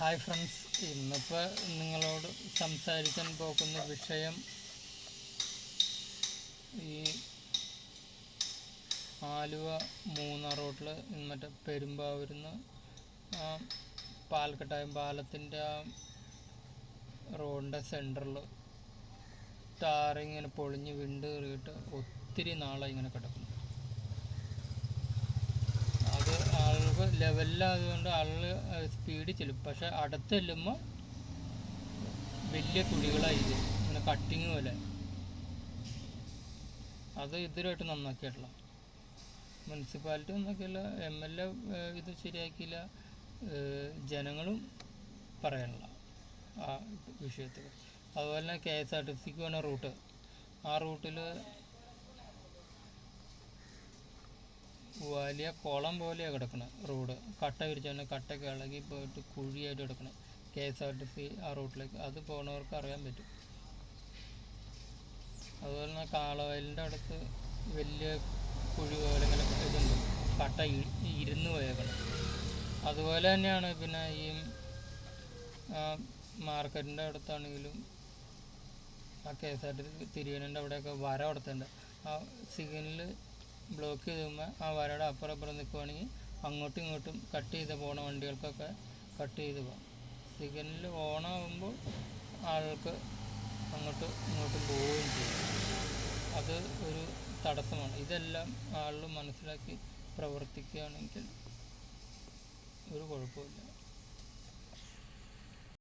Hi friends, ഇന്നിപ്പോൾ നിങ്ങളോട് സംസാരിക്കാൻ പോകുന്ന വിഷയം ഈ ആലുവ മൂന്നാർ റോഡിൽ മറ്റേ പെരുമ്പാവൂരിൽ നിന്ന് പാലക്കട്ടായം പാലത്തിൻ്റെ റോഡിൻ്റെ സെൻറ്ററിൽ ടാറിങ്ങനെ പൊളിഞ്ഞ് വിണ്ട് കയറിയിട്ട് ഒത്തിരി നാളായി ഇങ്ങനെ കിടക്കുന്നു. അത് ആളുകൾ ലെവലിലായതുകൊണ്ട് ആളുകൾ സ്പീഡിൽ ചെല്ലും, പക്ഷെ അടുത്ത് ചെല്ലുമ്പോൾ വലിയ കുഴികളായിരിക്കും, ഇങ്ങനെ കട്ടിങ് പോലെ. അത് ഇതുവരെയായിട്ട് നന്നാക്കിയിട്ടില്ല. മുനിസിപ്പാലിറ്റി നന്നാക്കിയില്ല, MLA ഇത് ശരിയാക്കിയില്ല, ജനങ്ങളും പറയാനില്ല ആ വിഷയത്തിൽ. അതുപോലെ തന്നെ KSRTCക്ക് വേണ റൂട്ട്, ആ റൂട്ടിൽ വലിയ കുളം പോലെയാണ് കിടക്കുന്നത്. റോഡ് കട്ട വിരിച്ചാൽ കട്ടയ്ക്ക് ഇളകി പോയിട്ട് കുഴിയായിട്ട് കിടക്കണം. KSRTC ആ റൂട്ടിലേക്ക് അത് പോകുന്നവർക്ക് അറിയാൻ പറ്റും. അതുപോലെ തന്നെ കാളവയലിൻ്റെ അടുത്ത് വലിയ കുഴി പോലെ ഇങ്ങനെ ഇതുണ്ട്, കട്ട ഇരുന്ന് പോയേക്കണം. അതുപോലെ തന്നെയാണ് പിന്നെ ഈ മാർക്കറ്റിൻ്റെ അടുത്താണെങ്കിലും ആ KSRTC തിരിയണൻ്റെ അവിടെയൊക്കെ വര കൊടുത്തിട്ടുണ്ട്. ആ സിഗ്നലിൽ ബ്ലോക്ക് ചെയ്ത് കഴിയുമ്പോൾ ആ വരയുടെ അപ്പുറം നിൽക്കുവാണെങ്കിൽ അങ്ങോട്ടും ഇങ്ങോട്ടും കട്ട് ചെയ്ത് പോണ വണ്ടികൾക്കൊക്കെ കട്ട് ചെയ്ത് പോകാം. സിഗ്നലിൽ ഓണാകുമ്പോൾ ആൾക്ക് അങ്ങോട്ടും ഇങ്ങോട്ടും പോവുകയും ചെയ്യും. അത് ഒരു തടസ്സമാണ്. ഇതെല്ലാം ആളുകൾ മനസ്സിലാക്കി പ്രവർത്തിക്കുകയാണെങ്കിൽ ഒരു കുഴപ്പമില്ല.